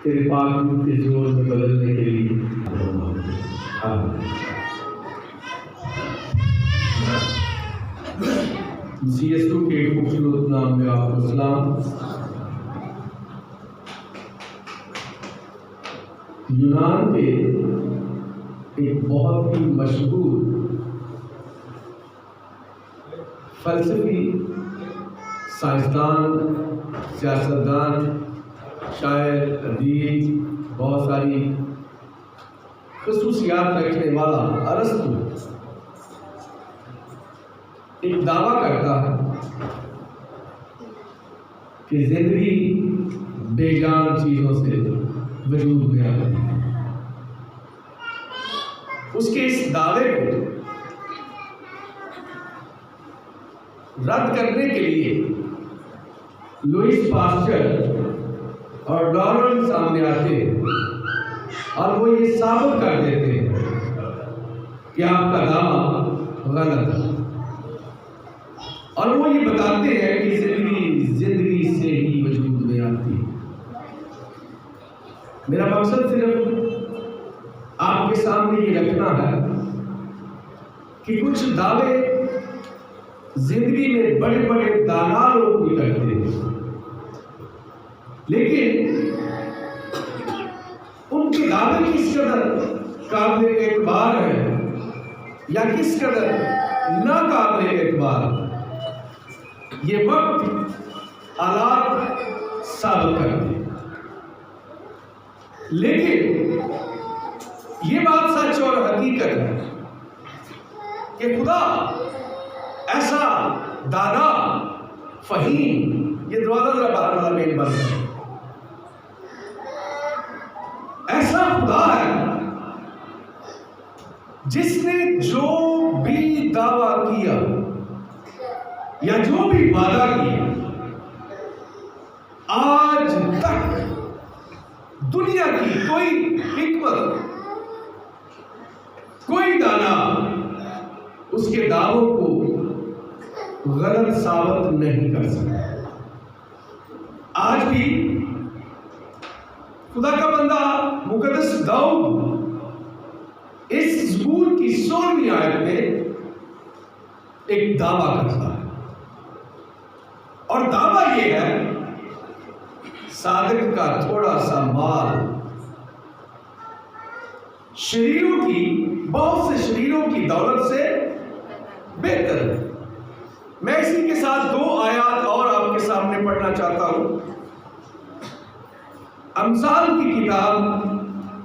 تیرے پاک روح کے زور میں بدلنے کے لیے مسیح یسوع کے خوبصورت نام میں آپ کو سلام۔ یونان کے ایک بہت ہی مشہور فلسفی، سائنسدان، سیاستدان، شاعر، ادیب، بہت ساری خصوصیات رکھنے والا ارسطو ایک دعویٰ کرتا ہے کہ زندگی بے جان چیزوں سے وجود میں آتی ہے۔ اس کے اس دعوے کو رد کرنے کے لیے لوئس پاسچر اور ڈارون سامنے آتے ہیں اور وہ یہ ثابت کر دیتے ہیں کہ آپ کا دعویٰ غلط ہے، اور وہ یہ بتاتے ہیں کہ زندگی سے ہی وجود میں آتی ہے۔ میرا مقصد صرف آپ کے سامنے یہ رکھنا ہے کہ کچھ دعوے زندگی میں بڑے بڑے دانا لوگ بھی کرتے ہیں، لیکن ان کے دعوے کس قدر قابل اعتبار ہے یا کس قدر ناقابل اعتبار، یہ وقت حالات ثابت کرتے ہیں۔ لیکن یہ بات سچ اور حقیقت ہے کہ خدا ایسا دانا، فہیم، یہ دروازہ ذرا باہر والا مین بند ہے، ایسا خدا ہے جس نے جو بھی دعویٰ کیا یا جو بھی وعدہ کیا آج تک دنیا کی کوئی حکمت، کوئی دانا اس کے دعووں کو غلط ثابت نہیں کر سکتا۔ آج بھی خدا کا بندہ مقدس داؤد اس زبور کی 16ویں آیت میں ایک دعویٰ کرتا ہے، اور دعویٰ یہ ہے صادق کا تھوڑا سا مال شریروں کی، بہت سے شریروں کی دولت سے بہتر ہے۔ میں اسی کے ساتھ 2 آیات اور آپ کے سامنے پڑھنا چاہتا ہوں۔ امثال کی کتاب،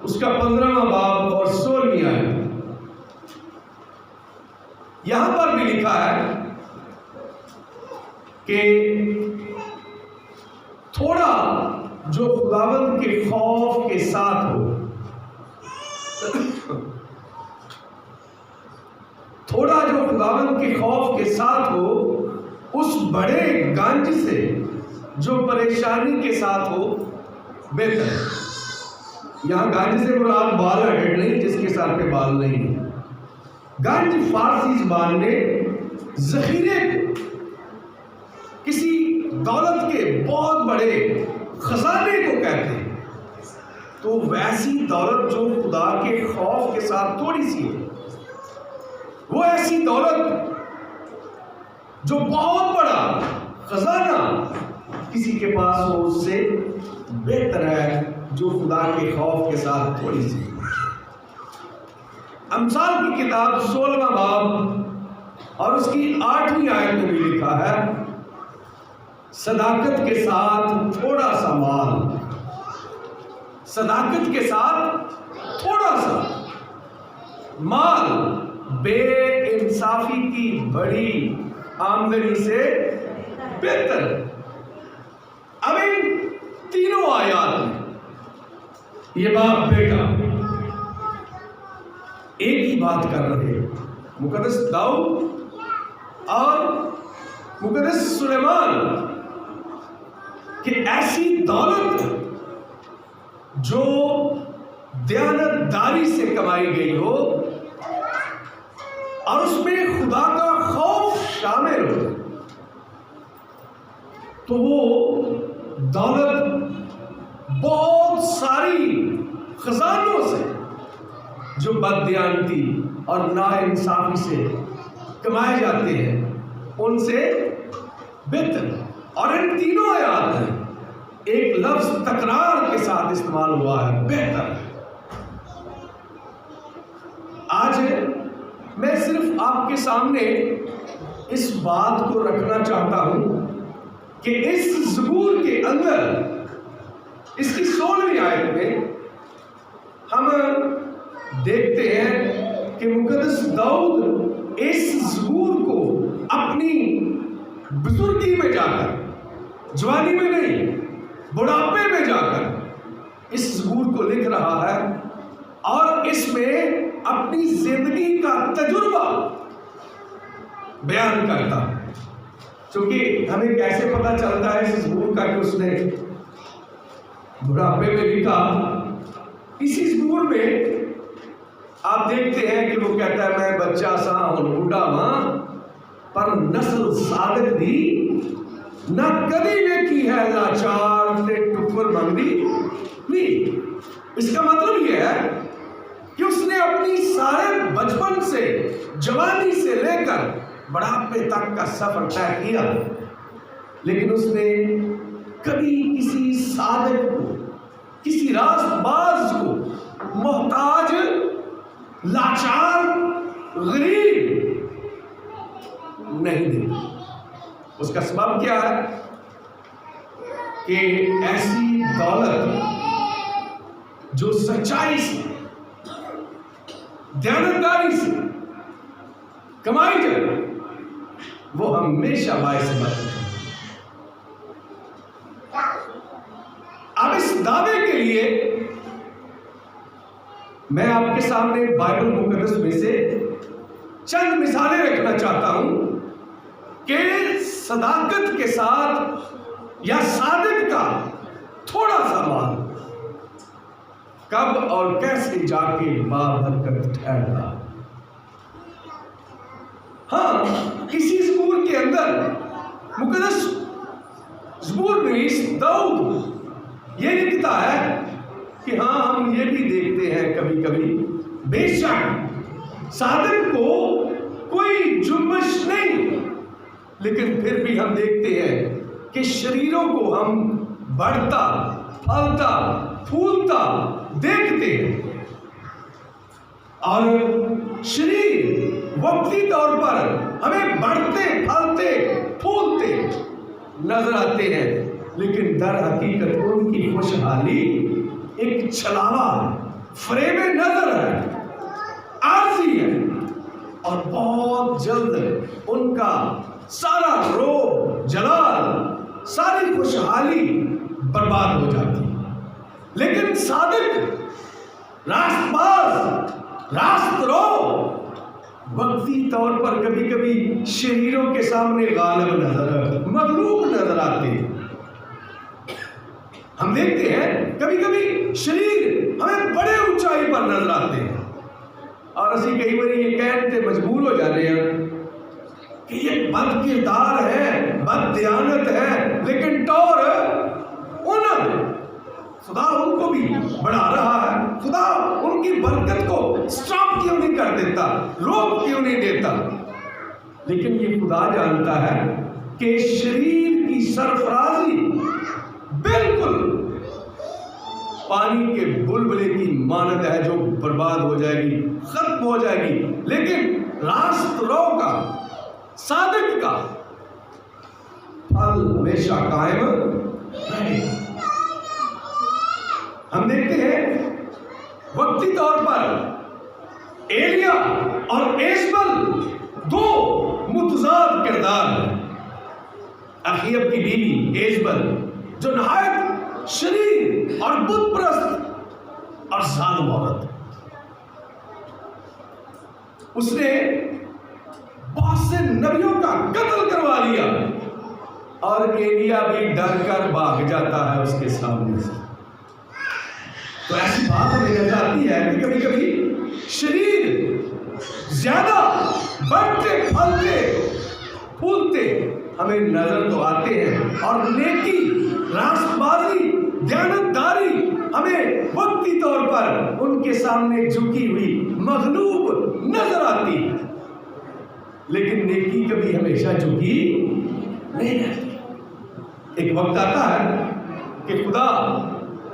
اس کا 15واں باب اور 16ویں آیت، یہاں پر بھی لکھا ہے کہ تھوڑا جو خداوند کے خوف کے ساتھ ہو، تھوڑا جو خداوند کے خوف کے ساتھ ہو، اس بڑے گنج سے جو پریشانی کے ساتھ ہو بہتر ہے۔ یہاں گنج سے مراد بال ہیڈ نہیں، جس کے ساتھ پہ بال نہیں ہے۔ گنج فارسی زبان میں ذخیرے کو، کسی دولت کے بہت بڑے خزانے کو کہتے ہیں۔ تو ویسی دولت جو خدا کے خوف کے ساتھ تھوڑی سی ہے، وہ ایسی دولت جو بہت بڑا خزانہ کسی کے پاس ہو، اس سے بہتر ہے جو خدا کے خوف کے ساتھ تھوڑی سی۔ امثال کی کتاب 16واں باب اور اس کی 8ویں آیت میں بھی لکھا ہے، صداقت کے ساتھ تھوڑا سا مال، صداقت کے ساتھ تھوڑا سا مال بے انصافی کی بڑی آمدنی سے بہتر ہے۔ اب ان تینوں آیات میں یہ باپ بیٹا ایک ہی بات کر رہے ہیں، مقدس داؤد اور مقدس سلیمان، کہ ایسی دولت جو دیانتداری سے کمائی گئی ہو اور اس میں خدا کا خوف شامل ہو، تو وہ دولت بہت ساری خزانوں سے جو بددیانتی اور ناانصافی سے کمائے جاتے ہیں ان سے بہتر. اور ان تینوں آیات میں ایک لفظ تکرار کے ساتھ استعمال ہوا ہے، بہتر. آج میں صرف آپ کے سامنے اس بات کو رکھنا چاہتا ہوں کہ اس زبور کے اندر اس کی 16ویں آیت میں ہم دیکھتے ہیں کہ مقدس داؤد اس زبور کو اپنی بزرگی میں جا کر، جوانی میں نہیں، بڑھاپے میں جا کر اس زبور کو لکھ رہا ہے اور اس میں اپنی زندگی کا تجربہ بیان کرتا. چونکہ ہمیں کیسے پتہ چلتا ہے اس زبور کا کہ اس نے بڑھاپے میں لکھا؟ اسی زبور میں آپ دیکھتے ہیں کہ وہ کہتا ہے میں بچہ سا اور بوڑھا ماں پر نسل صادق دی نہ کبھی ویکھی ہے لاچار تے ٹکر منگی نہیں. اس کا مطلب یہ ہے کہ اس نے اپنی سارے بچپن سے، جوانی سے لے کر بڑھاپے تک کا سفر طے کیا، لیکن اس نے کبھی کسی صادق کو، کسی راست باز کو محتاج، لاچار، غریب نہیں دیکھا. اس کا سبب کیا ہے کہ ایسی دولت جو سچائی سے، دیانتداری سے کمائی جائے وہ ہمیشہ باعث برکت ہے. اب اس دعوے کے لیے میں آپ کے سامنے بائبل مقدس میں سے چند مثالیں رکھنا چاہتا ہوں کہ صداقت کے ساتھ یا صادق کا تھوڑا سا مال کب اور کیسے جا کے بابرکت ٹھہرا. ہاں، اسی زبور کے اندر مقدس زبور نویس داؤد یہ لکھتا ہے کہ ہاں ہم یہ بھی دیکھتے ہیں کبھی کبھی بے شک صادق کو کوئی جنبش نہیں، لیکن پھر بھی ہم دیکھتے ہیں کہ شریروں کو ہم بڑھتا، پھلتا، پھولتا دیکھتے ہیں، اور شریر وقتی طور پر ہمیں بڑھتے، پھلتے، پھولتے نظر آتے ہیں، لیکن در حقیقت ان کی خوشحالی ایک چھلاوا، فریب نظر ہے، عارضی ہے، اور بہت جلد ان کا سارا روب، جلال، ساری خوشحالی برباد ہو جاتی ہے. لیکن صادق، راست باز، راست رو وقتی طور پر کبھی کبھی شریروں کے سامنے غالب نظر، مغلوب نظر آتے ہیں. ہم دیکھتے ہیں کبھی کبھی شریر ہمیں بڑے اونچائی پر نظر آتے ہیں، اور اسی کئی بار یہ کہتے مجبور ہو جاتے ہیں کہ یہ بد کردار ہے، بد دیانت ہے، لیکن ٹور خدا ان کو بھی بڑھا رہا ہے. خدا ان کی برکت کو سٹاپ کیوں نہیں کر دیتا، روک کیوں نہیں دیتا؟ لیکن یہ خدا جانتا ہے کہ شریر کی سرفرازی بالکل پانی کے بلبلے کی مانند ہے جو برباد ہو جائے گی، ختم ہو جائے گی، لیکن راست رو کا، صادق کا پھل ہمیشہ قائم رہے گا. ہم دیکھتے ہیں وقتی طور پر ایلیا اور ایزبل دو متضاد کردار ہیں. اخیب کی بیوی ایزبل جو نہایت شریر اور بت پرست اور ظالم عورت، اس نے بہت سے نبیوں کا قتل کروا لیا، اور ایلیا بھی ڈر کر بھاگ جاتا ہے اس کے سامنے سے. تو ایسی بات ہمیں نظر آتی ہے کہ کبھی کبھی شریر زیادہ بڑھتے، پھلتے، پھولتے ہمیں نظر تو آتے ہیں، اور نیکی، راست بازی، دیانتداری ہمیں وقتی طور پر ان کے سامنے جھکی ہوئی مغلوب نظر آتی ہے، لیکن نیکی کبھی ہمیشہ جھکی نہیں رہتی۔ ایک وقت آتا ہے کہ خدا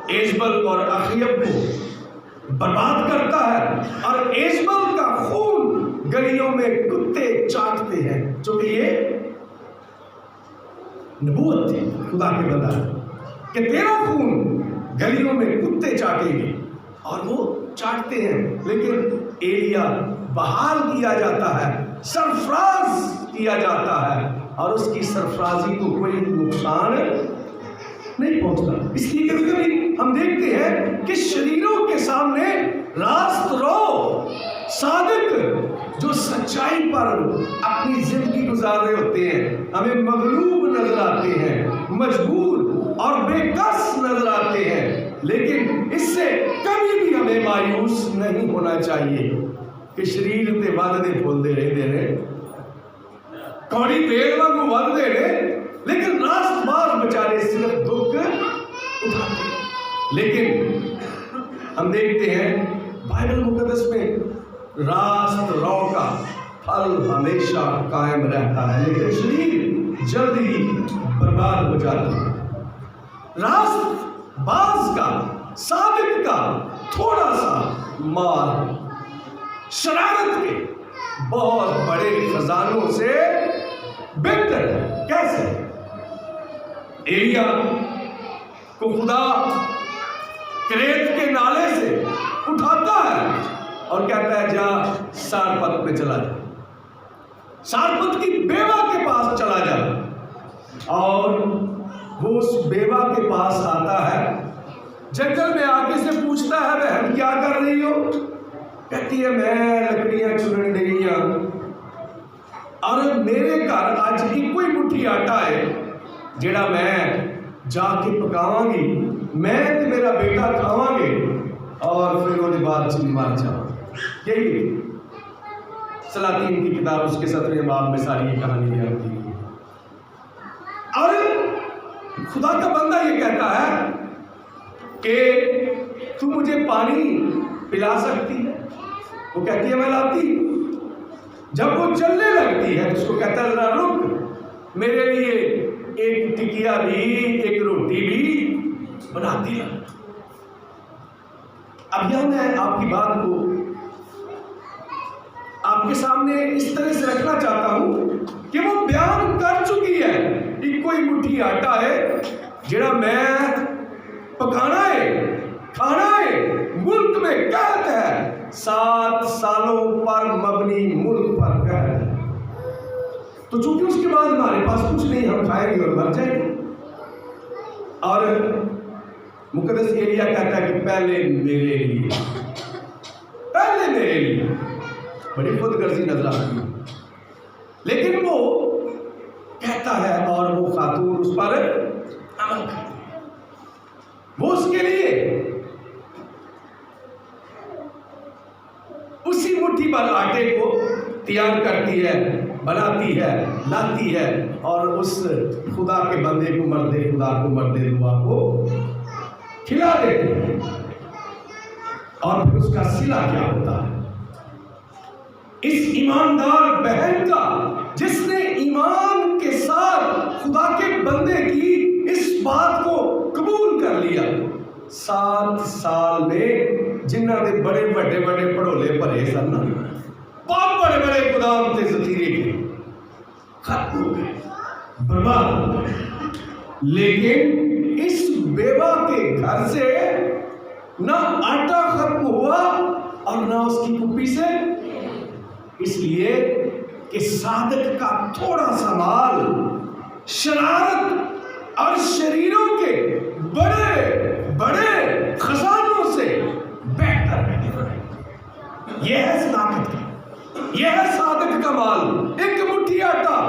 ایزبل اور اخیب کو برباد کرتا ہے، اور ایزبل کا خون گلیوں میں کتے چاٹتے ہیں، چونکہ یہ نبوت تھی خدا کے بندہ کہ تیرا خون گلیوں میں کتے چاٹیں گے، اور وہ چاٹتے ہیں، لیکن ایلیا بحال کیا جاتا ہے، سرفراز کیا جاتا ہے، اور اس کی سرفرازی کو کوئی نقصان نہیں پہنچتا۔ اس لیے کبھی کبھی ہم دیکھتے ہیں کہ شریروں کے سامنے راست رو صادق جو سچائی پر اپنی زندگی گزار رہے ہوتے ہیں ہمیں مغلوب نظر آتے ہیں، مجبور اور بے کس نظر آتے ہیں، لیکن اس سے کبھی بھی ہمیں مایوس نہیں ہونا چاہیے کہ شریر تے ود دے پھول دے رہے کوڑی پیڑ وانگو ود دے رہے، لیکن راست باز بچارے صرف دکھ اٹھاتے ہیں۔ لیکن ہم دیکھتے ہیں بائبل مقدس میں راست رو کا پھل ہمیشہ قائم رہتا ہے، لیکن شریر جلد ہی برباد ہو جاتا ہے۔ راست باز کا، صادق کا تھوڑا سا مال شرارت کے بہت بڑے خزانوں سے بہتر ہے۔ کیسے؟ ایلیا کو خدا کریت کے نالے سے اٹھاتا ہے اور کہتا ہے جا سارپت میں چلا جا، سارپت کی بیوہ کے پاس چلا جا، اور وہ اس بیوہ کے پاس آتا ہے، جنگل میں آگے سے پوچھتا ہے بہن کیا کر رہی ہو؟ کہتی ہے میں لکڑیاں چنن رہی ہوں، اور میرے گھر آج ایک کوئی مٹھی آٹا ہے جڑا میں جا کے پکاواں گی، میں تے میرا بیٹا کھاواں گے، اور پھر وہ بعد چلی مار جاؤ۔ یہی سلاطین کی کتاب اس کے 17ویں باب میں ساری یہ کہانی بیان کی ہے۔ اور خدا کا بندہ یہ کہتا ہے کہ تو مجھے پانی پلا سکتی ہے؟ وہ کہتی ہے میں لاتی۔ جب وہ چلنے لگتی ہے تو اس کو کہتا ہے ذرا رک، میرے لیے ایک ٹکیا بھی، ایک روٹی بھی بناتی ہے۔ اب یہاں میں آپ کی بات کو آپ کے سامنے اس طرح سے رکھنا چاہتا ہوں کہ وہ بیان کر چکی ہے کہ کوئی مٹھی آٹا ہے جڑا میں پکانا ہے، کھانا ہے، ملک میں قحط ہے، 7 سالوں پر مبنی ملک پر قحط ہے، تو چونکہ اس کے بعد ہمارے پاس کچھ نہیں، ہم کھائیں گے اور مر جائیں گے۔ اور مقدس ایلیا کہتا ہے کہ پہلے میرے لیے، پہلے میرے لیے، بڑی خود غرضی نظر آتی ہے، لیکن وہ کہتا ہے اور وہ خاتون اس پر عمل کرتی ہے۔ وہ اس کے لیے اسی مٹھی پر آٹے کو تیار کرتی ہے، بناتی ہے، لاتی ہے، اور اس خدا کے بندے کو، مرد خدا کو، مرد دعا کو کھلا دیتی ہے۔ اور پھر اس کا صلہ کیا ہوتا ہے؟ اس ایماندار بہن کا جس نے ایمان کے ساتھ خدا کے بندے کی اس بات کو قبول کر لیا، 7 سال میں جنہاں دے بڑے بڑے بڑے پڑھولے پڑے سن، بہت بڑے بڑے گودام تے ذخیرے کے ختم ہو گئے، برباد ہو گئے، لیکن اس بیوہ کے گھر سے نہ آٹا ختم ہوا اور نہ اس کی کپی سے، اس لیے کہ صادق کا تھوڑا سا مال شرارت اور شریروں کے بڑے بڑے خزانوں سے بہتر ہے۔ یہ ہے صداقت کا، یہ ہے صادق کا مال۔ ایک مٹھی آٹا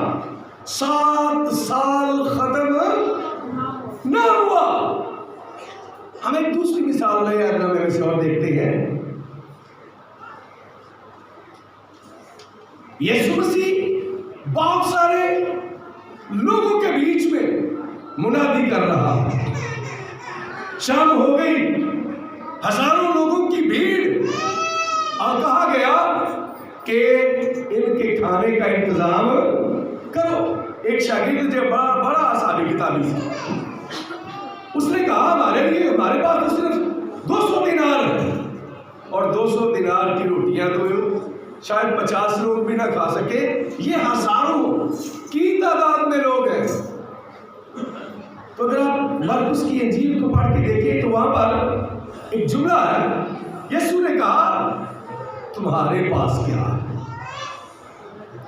7 سال ختم نہ ہوا۔ ہم ایک دوسری مثال نئے عہد میں سے اور دیکھتے ہیں۔ یسوع مسیح بہت سارے لوگوں کے بیچ میں منادی کر رہا ہے، شام ہو گئی، ہزاروں لوگوں کی بھیڑ، اور کہا گیا کہ ان کے کھانے کا انتظام کرو۔ ایک شاگرد جو بڑا صاحب کتابی تھا، اس نے کہا ہمارے لیے، ہمارے پاس تو صرف 200 دینار ہے، اور 200 دینار کی روٹیاں تو شاید 50 لوگ بھی نہ کھا سکے، یہ ہزاروں کی تعداد میں لوگ ہیں۔ تو اگر آپ مرقس کی انجیل کو پڑھ کے دیکھیں تو وہاں پر ایک جملہ ہے، یسوع نے کہا تمہارے پاس کیا ہے،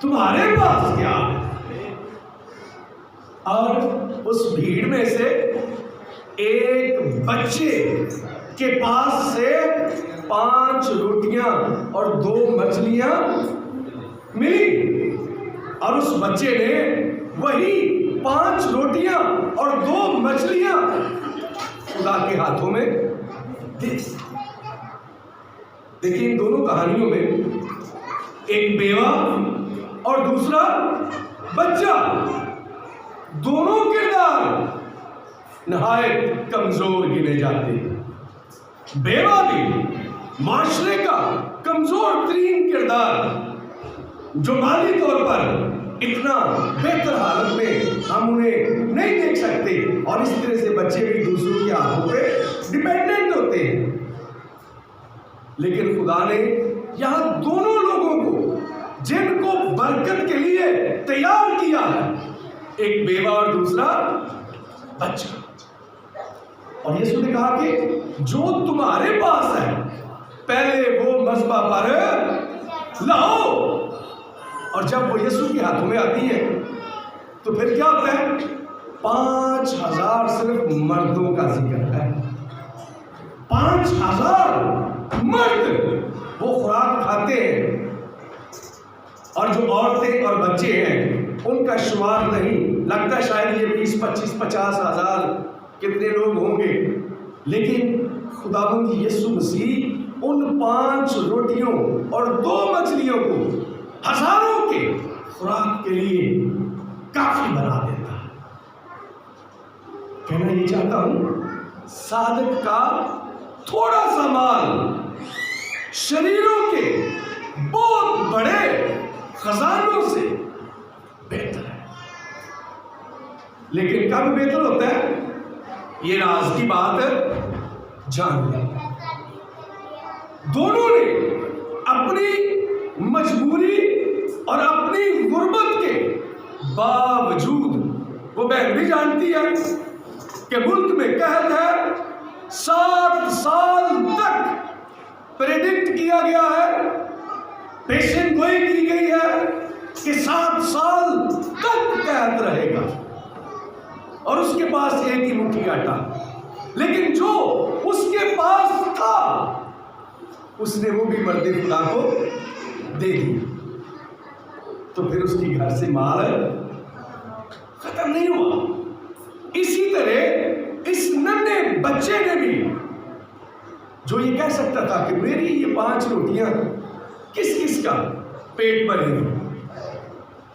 تمہارے پاس کیا ہے؟ اور اس بھیڑ میں سے ایک بچے کے پاس سے 5 روٹیاں اور 2 مچھلیاں ملی، اور اس بچے نے وہی 5 روٹیاں اور 2 مچھلیاں خدا کے ہاتھوں میں دے۔ دیکھیں ان دونوں کہانیوں میں ایک بیوہ اور دوسرا بچہ، دونوں کردار نہایت کمزور گنے جاتے ہیں۔ بیوہ بھی معاشرے کا کمزور ترین کردار، جو مالی طور پر اتنا بہتر حالت میں ہم انہیں نہیں دیکھ سکتے، اور اس طرح سے بچے بھی دوسروں کے ہاتھوں پہ ڈیپینڈنٹ ہوتے ہیں۔ لیکن خدا نے یہاں دونوں لوگوں کو، جن کو برکت کے لیے تیار کیا ہے، ایک بیوہ اور دوسرا بچہ، اور یسوع نے کہا کہ جو تمہارے پاس ہے پہلے وہ مذبح پر لاؤ۔ اور جب وہ یسوع کے ہاتھوں میں آتی ہے تو پھر کیا ہوتا ہے؟ 5000 صرف مردوں کا ذکر ہے، 5000 مرد وہ خوراک کھاتے ہیں، اور جو عورتیں اور بچے ہیں ان کا شمار نہیں لگتا، شاید یہ 20 25 50 ہزار کتنے لوگ ہوں گے، لیکن خداوند یسوع مسیح ان 5 روٹیوں اور 2 مچھلیوں کو ہزاروں کے خوراک کے لیے کافی بنا دیتا ہے۔ کہنا یہ چاہتا ہوں، صادق کا تھوڑا سا مال شریروں کے بہت بڑے خزانوں سے بہتر ہے۔ لیکن کب بہتر ہوتا ہے؟ یہ راز کی بات جان لیں۔ دونوں نے اپنی مجبوری اور اپنی غربت کے باوجود، وہ بہن بھی جانتی ہے کہ ملک میں قحط ہے، 7 سال تک پریڈکٹ کیا گیا ہے، پیشن گوئی کی گئی ہے کہ 7 سال تک قحط رہے گا، اور اس کے پاس ایک ہی مٹھی آٹا، لیکن جو اس کے پاس تھا اس نے وہ بھی مرد خدا کو دے دی۔ تو پھر اس کی گھر سے مال ختم نہیں ہوا۔ اسی طرح اس ننھے بچے نے بھی، جو یہ کہہ سکتا تھا کہ میری یہ 5 روٹیاں کس کس کا پیٹ بھرے گی،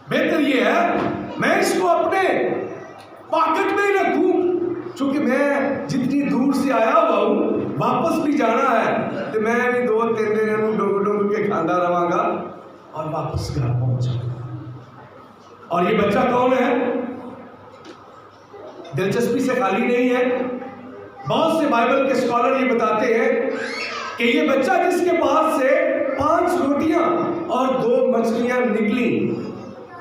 بہتر یہ ہے میں اس کو اپنے پاکٹ میں ہی رکھوں، چونکہ میں جتنی دور سے آیا ہوا ہوں واپس بھی جانا ہے، تو میں بھی 2-3 دن ڈونگ کے کھانا رہاں گا اور واپس گھر پہنچ جاؤں گا۔ اور یہ بچہ کون ہے؟ دلچسپی سے خالی نہیں ہے۔ بہت سے بائبل کے اسکالر یہ بتاتے ہیں کہ یہ بچہ جس کے پاس سے 5 روٹیاں اور 2 مچھلیاں نکلی،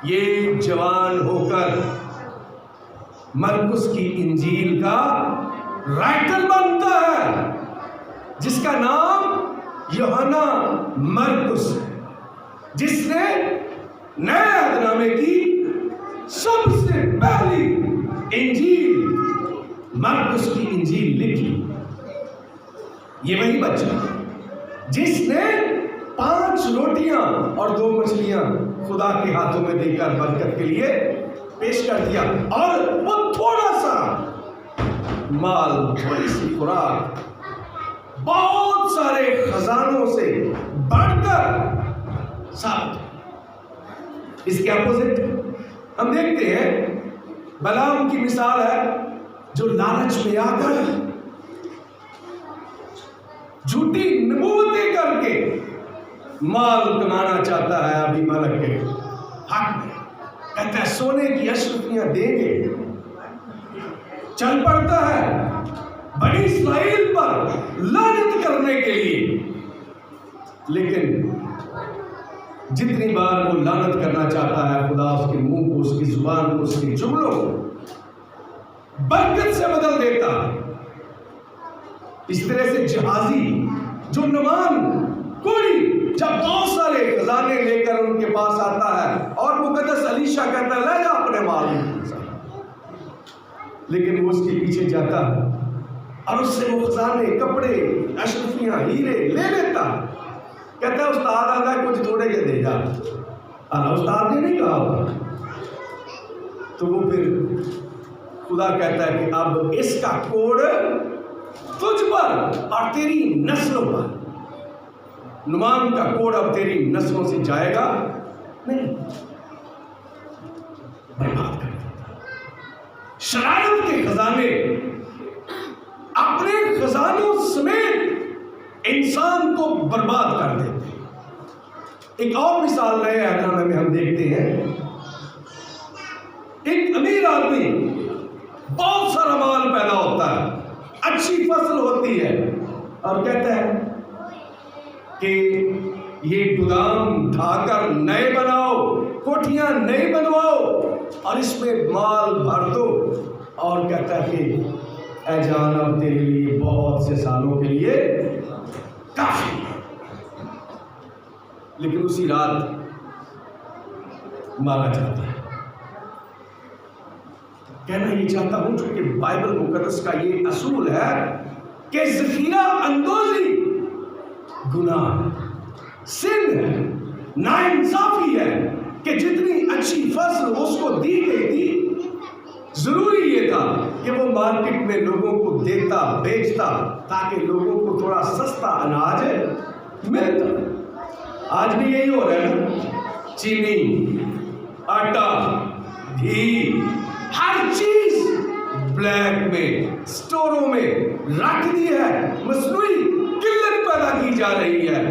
یہ جوان ہو کر مرقس کی انجیل کا رائٹر بنتا ہے، جس کا نام یوحنا مرقس ہے، جس نے نئے عہد نامے کی سب سے پہلی انجیل مرقس کی انجیل لکھی۔ یہ وہی بچہ جس نے 5 روٹیاں اور 2 مچھلیاں خدا کے ہاتھوں میں دے کر برکت کے لیے پیش کر دیا، اور وہ تھوڑا سا مال، تھوڑی سی خوراک بہت سارے خزانوں سے بڑھ کر ثابت۔ اس کے اپوزٹ ہم دیکھتے ہیں بلعام کی مثال ہے، جو لالچ میں آ کر جھوٹی نبوتیں کر کے مال کمانا چاہتا ہے ابھی ملک کے حق میں. کہتا ہے سونے کی اشرفیاں دیں گے. چل پڑتا ہے بنی اسرائیل پر لعنت کرنے کے لیے، لیکن جتنی بار وہ لعنت کرنا چاہتا ہے خدا اس کے منہ کو، اس کی زبان کو، اس کے جملوں کو برکت سے بدل دیتا. اس طرح سے جہازی جو نعمان کوڑی جب بہت سارے خزانے لے کر ان کے پاس آتا ہے اور مقدس الیشا کہتا ہے لے جا اپنے مال میں، لیکن وہ اس کے پیچھے جاتا ہے اور اس سے وہ خزانے، کپڑے، اشرفیاں، ہیرے لے لیتا. کہتا ہے استاد آتا ہے کچھ تھوڑے کے دے جا. استاد نے نہیں کہا ہوگا. تو وہ پھر خدا کہتا ہے کہ اب اس کا کوڑ تجھ پر اور تیری نسلوں پر. نعمان کا کوڑ اب تیری نسلوں سے جائے گا نہیں. برباد کر دیتا. شرارت کے خزانے اپنے خزانوں سمیت انسان کو برباد کر دیتے. ایک اور مثال نئے احکام میں ہم دیکھتے ہیں. ایک امیر آدمی، بہت سارا مال پیدا ہوتا ہے، اچھی فصل ہوتی ہے، اور کہتا ہے کہ یہ گودام ڈھا کر نئے بناؤ، کوٹھیاں نئی بنواؤ اور اس میں مال بھر دو. اور کہتا ہے کہ اے جان اب تیرے لیے بہت سے سالوں کے لیے کافی. لیکن اسی رات مارا جاتا ہے. کہنا یہ چاہتا ہوں چونکہ بائبل مقدس کا یہ اصول ہے کہ ذخیرہ اندوزی گناہ، سن ہے، ناانصافی ہے کہ جتنی اچھی فصل اس کو دی گئی تھی ضروری یہ تھا کہ وہ مارکیٹ میں لوگوں کو دیتا، بیچتا تاکہ لوگوں کو تھوڑا سستا اناج ملتا. آج بھی یہی ہو رہا ہے نا. چینی، آٹا، گھی، ہر چیز بلیک میں سٹوروں میں رکھ دی ہے. مصنوعی قلت پیدا کی جا رہی ہے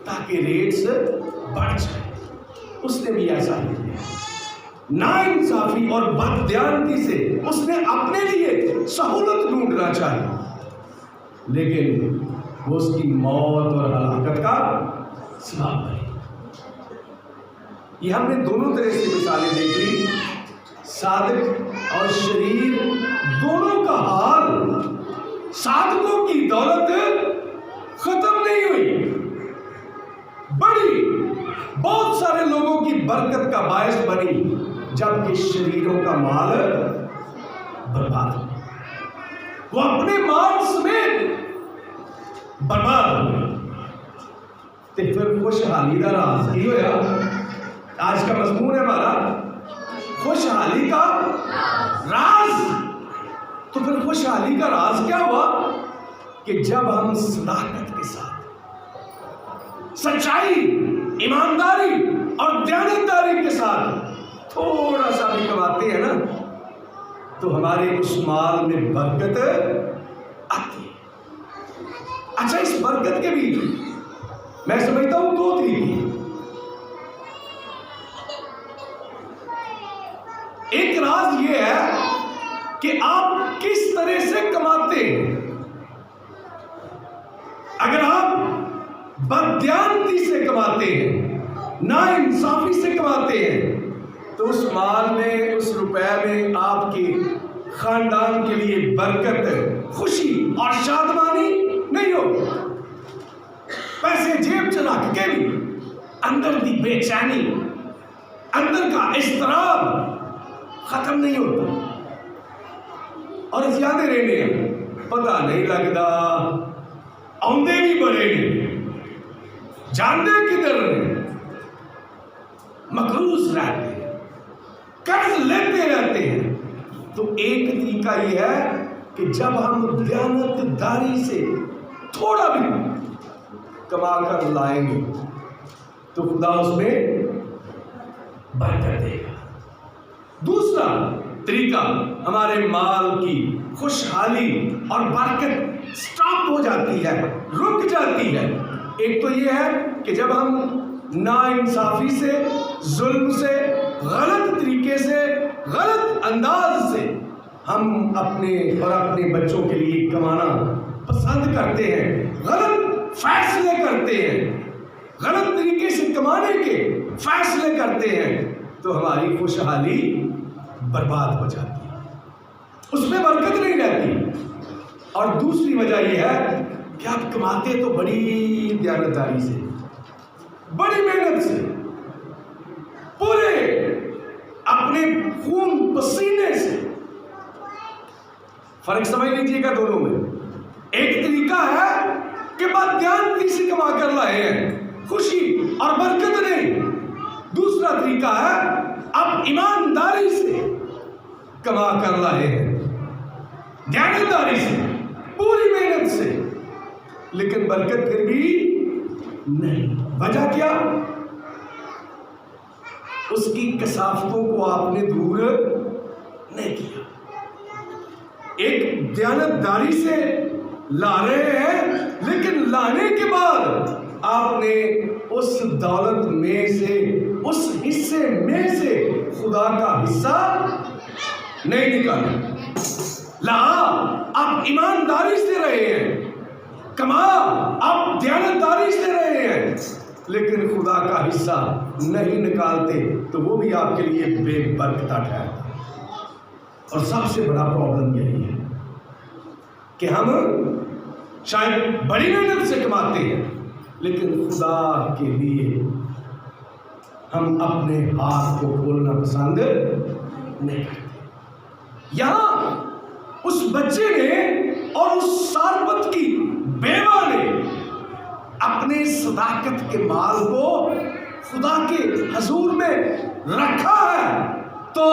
تاکہ ریٹس بڑھ جائے. اس نے بھی ایسا ہی کیا. ناانصافی اور بددیانتی سے اس نے اپنے لیے سہولت ڈھونڈنا چاہی، لیکن وہ اس کی موت اور ہلاکت کا سبب بنی. یہ ہم نے دونوں طرح سے مثالیں دیکھ لی. صادق اور شریر دونوں کا حال. صادقوں کی دولت ختم نہیں ہوئی، بڑی، بہت سارے لوگوں کی برکت کا باعث بنی، جبکہ شریروں کا مال برباد ہو. وہ اپنے مال سمیت برباد ہو. تو پھر خوشحالی کا راز کی ہوا. آج کا مضمون ہے ہمارا خوشحالی کا راز. تو پھر خوشحالی کا راز کیا ہوا کہ جب ہم صداقت کے ساتھ، سچائی، ایمانداری اور دیانتداری کے ساتھ تھوڑا سا بھی کماتے ہیں نا، تو ہمارے اس مال میں برکت آتی ہے. اچھا، اس برکت کے بھی میں سمجھتا ہوں دو طریقے. ایک راز یہ ہے کہ آپ کس طرح سے کماتے ہیں. اگر آپ بددیانتی سے کماتے ہیں، ناانصافی سے کماتے ہیں، تو اس مال میں، اس روپے میں آپ کے خاندان کے لیے برکت، خوشی اور شادمانی نہیں ہوگی. پیسے جیب چ رکھ کے بھی اندر دی بے چینی، اندر کا اضطراب ختم نہیں ہوتا. اور زیادہ رہنے ہیں، پتہ نہیں لگتا، آندے بھی بڑے نے، جاندے کدھر نے، مقروض رہتے ہیں، قرض لیتے رہتے ہیں. تو ایک طریقہ یہ ہے کہ جب ہم دیانتداری سے تھوڑا بھی کما کر لائیں گے تو خدا اس میں برکت دے گا. دوسرا طریقہ ہمارے مال کی خوشحالی اور برکت سٹاپ ہو جاتی ہے، رک جاتی ہے۔ ایک تو یہ ہے کہ جب ہم ناانصافی سے، ظلم سے، غلط طریقے سے، غلط انداز سے ہم اپنے اور اپنے بچوں کے لیے کمانا پسند کرتے ہیں، غلط فیصلے کرتے ہیں، غلط طریقے سے کمانے کے فیصلے کرتے ہیں، تو ہماری خوشحالی برباد ہو جاتی ہے، اس میں برکت نہیں رہتی۔ اور دوسری وجہ یہ ہے کہ آپ کماتے تو بڑی دیانتداری سے، بڑی محنت سے، پورے اپنے خون پسینے سے۔ فرق سمجھ لیجیے گا دونوں میں۔ ایک طریقہ ہے کہ بددیانتی سے کما کر لائے ہیں، خوشی اور برکت نہیں۔ دوسرا طریقہ ہے اب ایمانداری سے کما کر لائے ہیں، دیانتداری سے، پوری محنت سے، لیکن برکت پھر بھی نہیں۔ وجہ کیا؟ اس کی کثافتوں کو آپ نے دور نہیں کیا۔ ایک دیانتداری سے لا رہے ہیں، لیکن لانے کے بعد آپ نے اس دولت میں سے، اس حصے میں سے خدا کا حصہ نہیں نکالا۔ آپ ایمانداری سے رہے ہیں، کما آپ دیانتداری سے رہے ہیں، لیکن خدا کا حصہ نہیں نکالتے، تو وہ بھی آپ کے لیے بے برکتہ ٹھہرتا۔ اور سب سے بڑا پرابلم یہی ہے کہ ہم شاید بڑی محنت سے کماتے ہیں، لیکن خدا کے لیے ہم اپنے ہاتھ کو کھولنا پسند نہیں کرتے۔ یہاں اس بچے نے اور اس سارپت کی بیوہ نے اپنے صداقت کے مال کو خدا کے حضور میں رکھا ہے، تو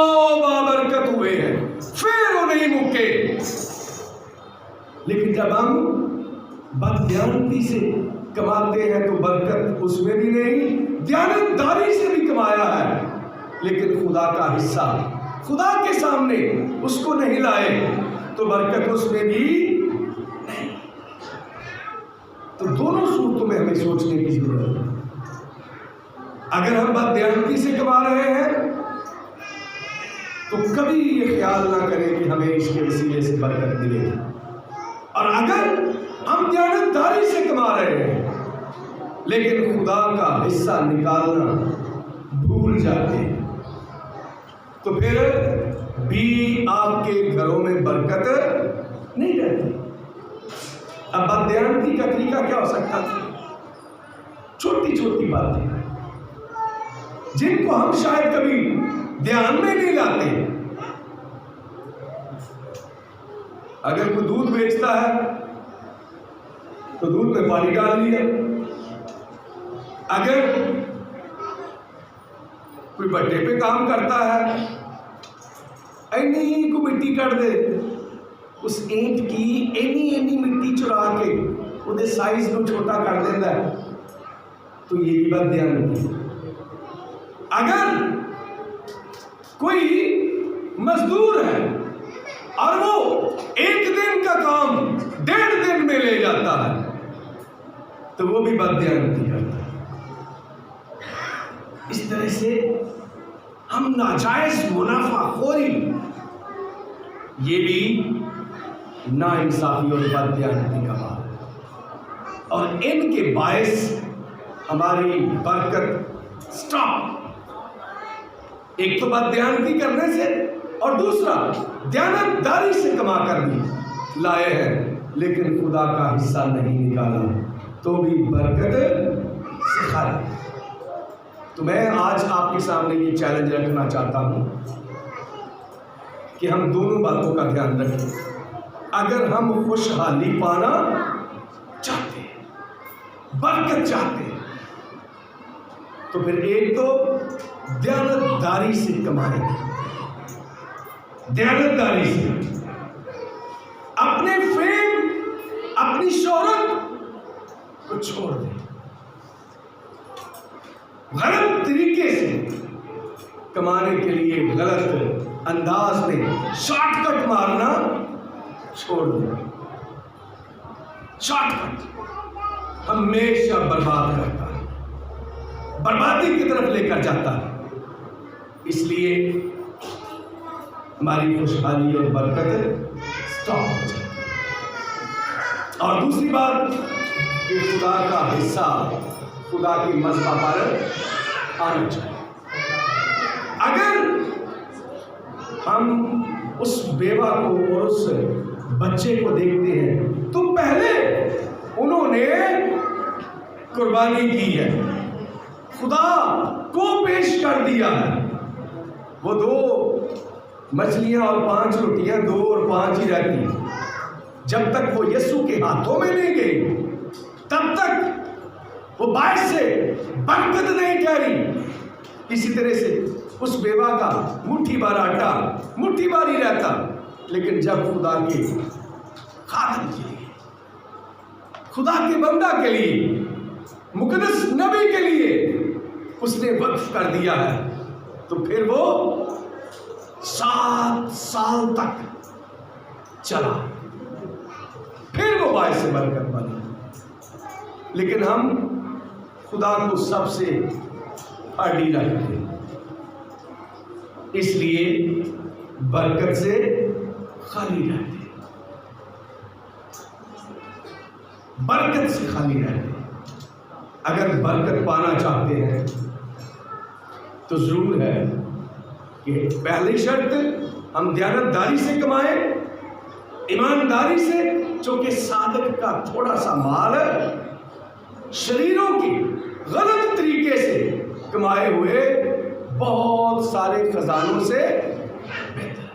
بابرکت ہوئے ہیں، پھر وہ نہیں مکے۔ لیکن جب ہم بددیانتی سے کماتے ہیں تو برکت اس میں بھی نہیں، دیانتداری سے بھی کمایا ہے، لیکن خدا کا حصہ خدا کے سامنے اس کو نہیں لائے، تو برکت اس میں بھی نہیں۔ تو دونوں صورتوں میں ہمیں سوچنے کی ضرورت ہے۔ اگر ہم بددیانتی سے کما رہے ہیں تو کبھی یہ خیال نہ کریں کہ ہمیں اس کے وسیلے سے برکت ملے گی، اور اگر ہم دیانتداری سے کما رہے ہیں لیکن خدا کا حصہ نکالنا بھول جاتے ہیں، تو پھر بھی آپ کے گھروں میں برکت نہیں رہتی۔ اب بددیانتی کا طریقہ کیا ہو سکتا تھا؟ چھوٹی چھوٹی باتیں جن کو ہم شاید کبھی دھیان میں نہیں لاتے۔ اگر کوئی دودھ بیچتا ہے تو دودھ میں پانی ڈال دیا، اگر کوئی بٹے پہ کام کرتا ہے اینی کو مٹی کر دے، اس اینٹ کی اینی مٹی چرا کے وہ سائز کو چھوٹا کر دیتا ہے، تو یہ بھی بددیانتی ہے۔ اگر کوئی مزدور ہے اور وہ ایک دن کا کام 1.5 دن میں لے جاتا ہے، تو وہ بھی بددیانتی کرتا ہے۔ اس طرح سے ہم ناجائز منافع خوری، یہ بھی ناانصافی اور بددیانتی کا حال ہے، اور ان کے باعث ہماری برکت سٹاپ۔ ایک تو بددیانتی کرنے سے، اور دوسرا دیانتداری سے کما کر بھی لائے ہیں لیکن خدا کا حصہ نہیں نکالا، تو بھی برکت سے خالی۔ تو میں آج آپ کے سامنے یہ چیلنج رکھنا چاہتا ہوں کہ ہم دونوں باتوں کا دھیان رکھیں۔ اگر ہم خوشحالی پانا چاہتے ہیں، برکت چاہتے ہیں، تو پھر ایک تو دیانتداری سے کمائیں، دیانتداری سے اپنے فیم، اپنی شہرت کو چھوڑ دیں، غلط طریقے سے کمانے کے لیے غلط انداز میں شارٹ کٹ مارنا چھوڑ دیں۔ شارٹ کٹ ہمیشہ برباد کرتا ہے، بربادی کی طرف لے کر جاتا ہے۔ اس لیے ہماری خوشحالی اور برکت سٹاپ ہو جاتی ہے۔ اور دوسری بات کہ خدا کا حصہ خدا کی مذبح پر آنا چاہیے۔ اگر ہم اس بیوہ کو اور اس بچے کو دیکھتے ہیں تو پہلے انہوں نے قربانی کی ہے، خدا کو پیش کر دیا ہے۔ وہ 2 مچھلیاں اور 5 روٹیاں 2 اور 5 ہی رہتی ہیں، جب تک وہ یسوع کے ہاتھوں میں نہیں گئی تب تک وہ باعث سے برکت نہیں ٹھہری۔ اسی طرح سے اس بیوہ کا مٹھی بھر آٹا مٹھی بھر ہی رہتا، لیکن جب خدا کے خادم کے لیے، خدا کے بندہ کے لیے، مقدس نبی کے لیے اس نے وقف کر دیا ہے تو پھر وہ 7 سال تک چلا، پھر وہ باعث برکت بنا۔ لیکن ہم خدا کو سب سے اڑی رکھتے ہیں، اس لیے برکت سے خالی رہتے ہیں، برکت سے خالی رہتے ہیں۔ اگر برکت پانا چاہتے ہیں تو ضرور ہے کہ پہلی شرط ہم دیانتداری سے کمائیں، ایمانداری سے، چونکہ صادق کا تھوڑا سا مال شریروں کی غلط طریقے سے کمائے ہوئے بہت سارے خزانوں سے بہتر ہے۔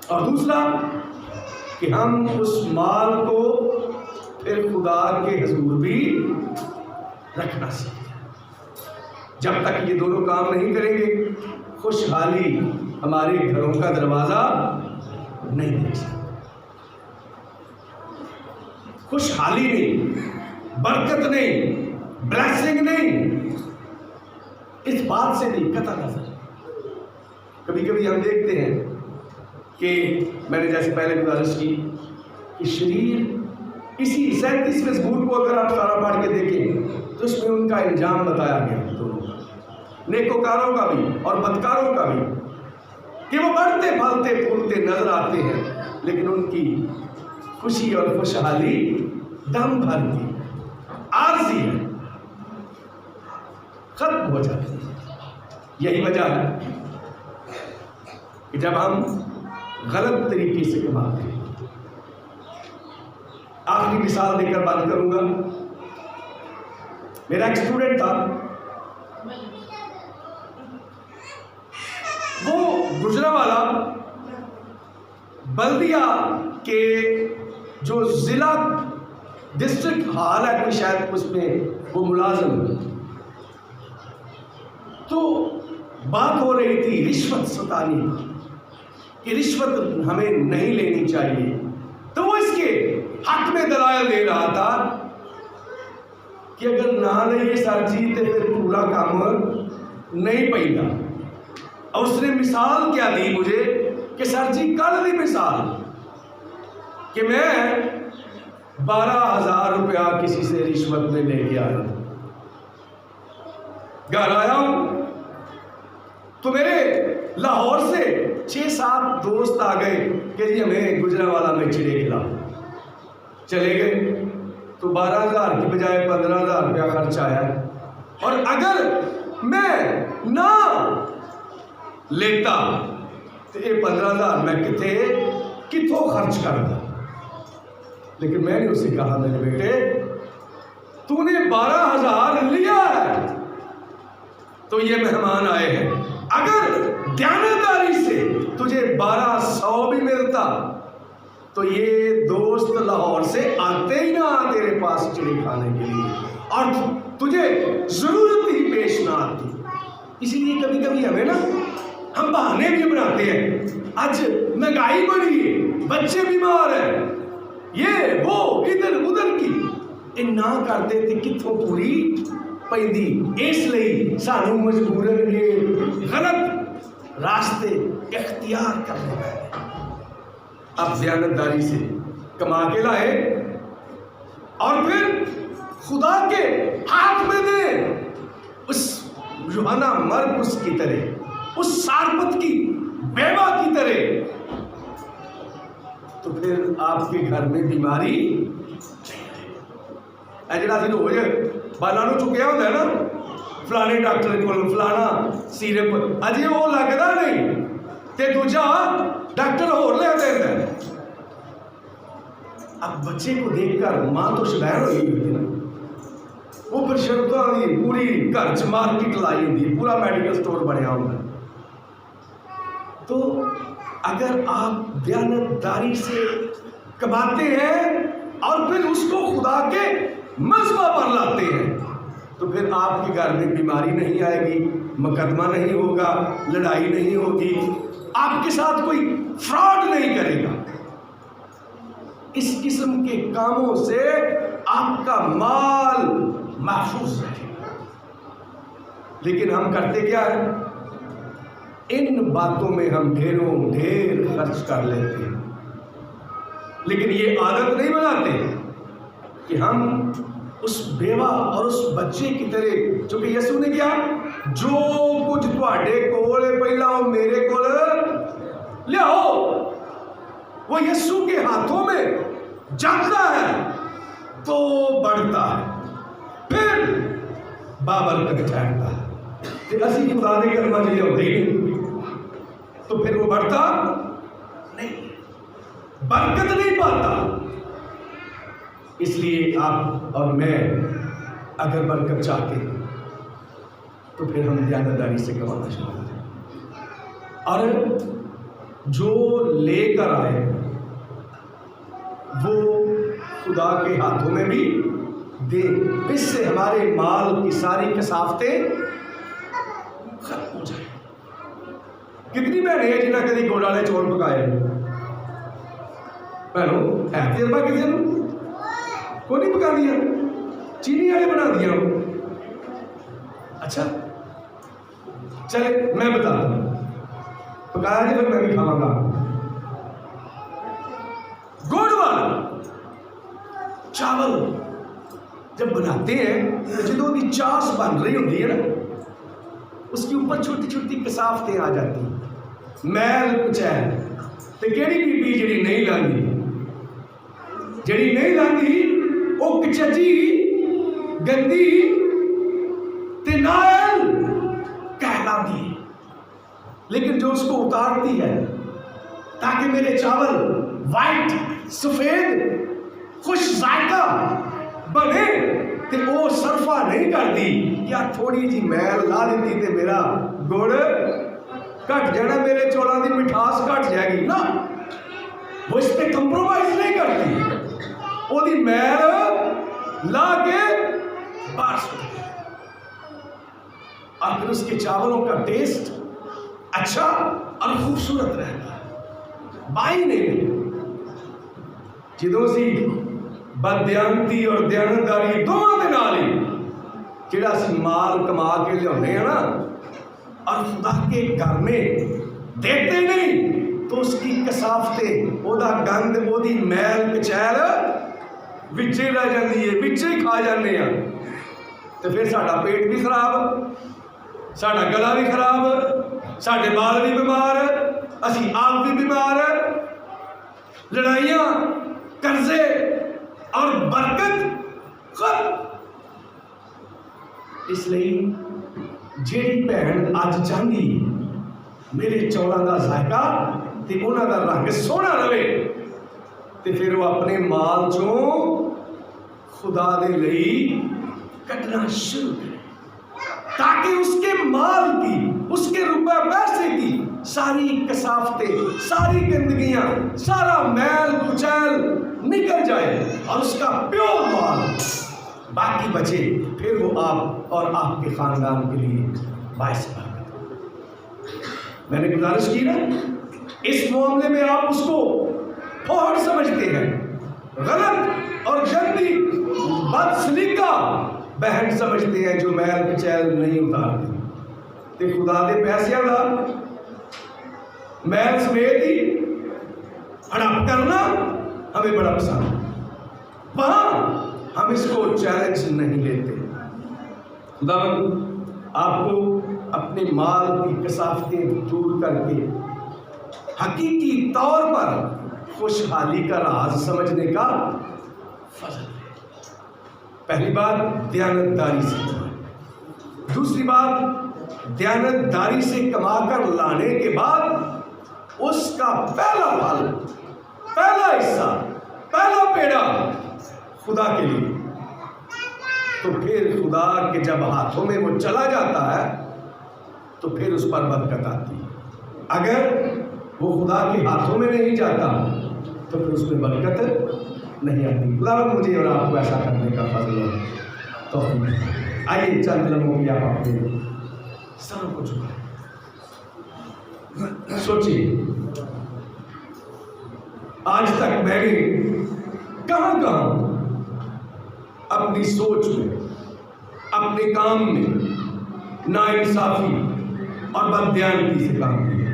اور دوسرا کہ ہم اس مال کو پھر خدا کے حضور بھی رکھنا سیکھیں۔ جب تک یہ دونوں کام نہیں کریں گے خوشحالی ہمارے گھروں کا دروازہ نہیں دیکھ سکتے، خوشحالی نہیں، برکت نہیں، بلیسنگ نہیں، اس بات سے نہیں قطع نظر۔ کبھی کبھی ہم دیکھتے ہیں کہ میں نے جیسے پہلے گزارش کی کہ شریر اسی 37ویں مزمور کو اگر آپ سارا پڑھ کے دیکھیں تو اس میں ان کا انجام بتایا گیا، دونوں کا، نیکوکاروں کا بھی اور بدکاروں کا بھی، کہ وہ بڑھتے پھلتے پھولتے نظر آتے ہیں لیکن ان کی خوشی اور خوشحالی دم بھرتی عارضی ہے، ختم ہو جاتی ہے۔ یہی وجہ ہے کہ جب ہم غلط طریقے سے کماتے ہیں، آخری مثال دے کر بات کروں گا۔ میرا ایک اسٹوڈنٹ تھا، وہ گجرانوالہ بلدیہ کے جو ضلع ڈسٹرکٹ ہال ہے کوئی شاید اس میں وہ ملازم ہے، تو بات ہو رہی تھی رشوت ستانی کہ رشوت ہمیں نہیں لینی چاہیے، تو وہ اس کے حق میں دلائل دے رہا تھا کہ اگر نہ لئیے سر جی تو پھر پورا کام نہیں پہنگا۔ اور اس نے مثال کیا دی مجھے کہ سر جی کل دی مثال کہ میں 12,000 روپیہ کسی سے رشوت میں لے کے آیا، گھر آیا ہوں تو میرے لاہور سے 6-7 دوست آ گئے کہ جی ہمیں گجرانوالہ میں چڑے کھلا، چلے گئے تو 12,000 کی بجائے 15,000 روپیہ خرچ آیا۔ اور اگر میں نہ لیتا تو یہ 15,000 میں کتوں خرچ کرتا، لیکن میں نے اسے کہا میرے بیٹے تو نے 12,000 لیا ہے تو یہ مہمان آئے ہیں، اگر دیانتداری سے تجھے 1,200 بھی ملتا تو یہ دوست لاہور سے آتے ہی نہ تیرے پاس چڑی کھانے کے لیے، اور تجھے ضرورت ہی پیش نہ آتی۔ اسی لیے کبھی کبھی ہمیں نا ہم بہانے بھی بناتے ہیں، آج مہنگائی بڑھی ہے، بچے بیمار ہیں، یہ وہ ادھر ادھر کی نہ کرتے تھے کتوں پوری پیندی، اس لیے سانو مجبورن یہ غلط راستے اختیار کرنے پڑے۔ اب دیانتداری سے کما کے لائے اور پھر خدا کے ہاتھ میں دے، اس یوحنا مرقس کی طرح، اس سارپت کی بیوہ کی طرح، تو پھر آپ کے گھر میں بیماری جڑا سی ہو جائے بالا نو چکیا ہوتا ہے نا فلانے ڈاکٹر کو فلانا سیرپ اجے وہ لگتا نہیں تے دوجا ڈاکٹر ہور لے دیتا ہے۔ اب بچے کو دیکھ کر ماں تو شدائر ہوئی ہوتی ہے، وہ پھر شرطوں کی پوری گھر چ مارکیٹ لائی ہوتی ہے، پورا میڈیکل سٹور بنیا ہوتا ہے۔ تو اگر آپ دیانتداری سے کماتے ہیں اور پھر اس کو خدا کے مذبح پر لاتے ہیں تو پھر آپ کے گھر میں بیماری نہیں آئے گی، مقدمہ نہیں ہوگا، لڑائی نہیں ہوگی، آپ کے ساتھ کوئی فراڈ نہیں کرے گا۔ اس قسم کے کاموں سے آپ کا مال محفوظ رہے گا۔ لیکن ہم کرتے کیا ہے؟ ان باتوں میں ہم ڈھیر خرچ کر لیتے ہیں، لیکن یہ عادت نہیں بناتے کہ ہم اس بیوہ اور اس بچے کی طرح، چونکہ یسوع نے کیا، جو کچھ تواڈے کول ہے پہلا وہ میرے کول لیاؤ، وہ یسوع کے ہاتھوں میں جاتا ہے تو بڑھتا ہے، پھر بابرکت ٹھہرتا ہے۔ کہ اسی خدا دے کرما چ لیاؤ نہیں تو پھر وہ بڑھتا نہیں، برکت نہیں پاتا۔ اس لیے آپ اور میں اگر برکت چاہتے ہیں تو پھر ہم دیانتداری سے کمانا چاہتے ہیں، اور جو لے کر آئے وہ خدا کے ہاتھوں میں بھی دے، اس سے ہمارے مال کی ساری کثافتیں ختم ہو جائیں۔ کتنی بہنیں ہیں جنہیں کدی گڑ والے چول پکائے؟ بہنوں ہے تجربہ کسی نے؟ کوئی نہیں پکا دیا، چینی والے بنا دیا۔ اچھا چلے میں بتا دوں، پکایا جی پھر میں بھی کھاؤں گا۔ گڑ والا چاول جب بناتے ہیں تو جدوں کی چاس بن رہی ہوتی ہے نا، اس کے اوپر چھوٹی چھوٹی کثافتیں آ جاتی ہیں، میل کچیل، تے کیڑی بی بی جڑی نہیں لاندی وہ کچجی گندی تے نائل کہلاتی ہے، لیکن جو اس کو اتارتی ہے تاکہ میرے چاول وائٹ سفید خوش ذائقہ بنے تے وہ صرفہ نہیں کرتی کیا تھوڑی جی میل لا دیتی تے میرا گڑ کٹ جانا، میرے چولاں دی مٹھاس کٹ جائے گی نا، وہ اس پہ کمپرومائز نہیں کرتی، وہ دی میل لا کے باہر سکتی، اور پھر اس کے چاولوں کا ٹیسٹ اچھا اور خوبصورت رہتا ہے۔ بائی نہیں جدوں سی بددیانتی اور دیانتداری دونوں دے نال ہی جڑا سی مال کما کے لیاوندے ہیں نا اور خدا کے گھر میں دیتے نہیں تو اس کی کثافتیں، وہ دا گند، وہ دی میل کچیل وچے رہ جاندی ہے، وچے ہی کھا جانے ہیں، تو پھر ساڈا پیٹ بھی خراب، ساڈا گلا بھی خراب، ساڈے بال بھی بیمار، اسی آپ بھی بیمار، لڑائیاں، قرضے اور برکت ختم۔ اس لیے جیڑی بہن اج چاہتی میرے چولاں دا ذائقہ تے انہاں دا رنگ سونا رہے تے پھر وہ اپنے مال چوں خدا دے لئی کٹنا شروع کرے تاکہ اس کے مال کی، اس کے روپے پیسے کی ساری کثافتیں، ساری گندگیاں، سارا میل کچیل نکل جائے اور اس کا پیور مال باقی بچے، پھر وہ آپ اور آپ کے خاندان کے لیے باعث برکت۔ میں نے گزارش کی نا، اس معاملے میں آپ اس کو فوراً سمجھتے ہیں، غلط اور گندی بد سلیقہ بہن سمجھتے ہیں جو میل کچیل نہیں اتارتی، تے خدا دے پیسیاں دا میل سمیت ہی ہڑپ کرنا ہمیں بڑا پسند، وہاں ہم اس کو چیلنج نہیں لیتے۔ خداوند آپ کو اپنے مال کی کثافتیں دور کر کے حقیقی طور پر خوشحالی کا راز سمجھنے کا فضل ہے۔ پہلی بات دیانتداری سے، دوسری بات دیانتداری سے کما کر لانے کے بعد اس کا پہلا پھل، پہلا حصہ، پہلا پیڑا خدا کے لیے، تو پھر خدا کے جب ہاتھوں میں وہ چلا جاتا ہے تو پھر اس پر برکت آتی ہے۔ اگر وہ خدا کے ہاتھوں میں نہیں جاتا تو پھر اس میں برکت نہیں آتی۔ خدا مجھے اور آپ کو ایسا کرنے کا فضل ہو تو آئیے چند لمحوں کی آپ اپنے سروں کو جھکائیں، سوچیے آج تک میں نے کہاں کہاں اپنی سوچ میں، اپنے کام میں ناانصافی اور بددیانتی سے کام کیا؟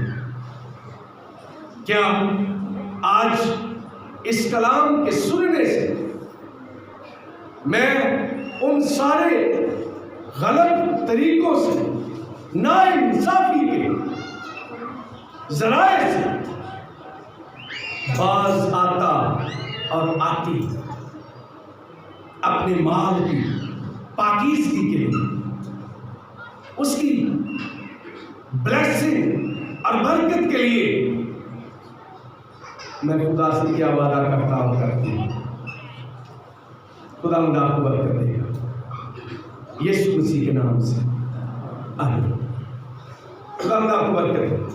کیا آج اس کلام کے سننے سے میں ان سارے غلط طریقوں سے، ناانصافی کے ذرائع سے باز آتا اور آتی، اپنے مال کی پاکیزگی کے لیے، اس کی بلیسنگ اور برکت کے لیے میں خدا سے کیا وعدہ کرتا ہوں کرتی ہوں؟ خدا مجھے آپ کو برکت دے گا یسوع مسیح کے نام سے، آمین۔ خدا مجھے آپ کو برکت دے گا۔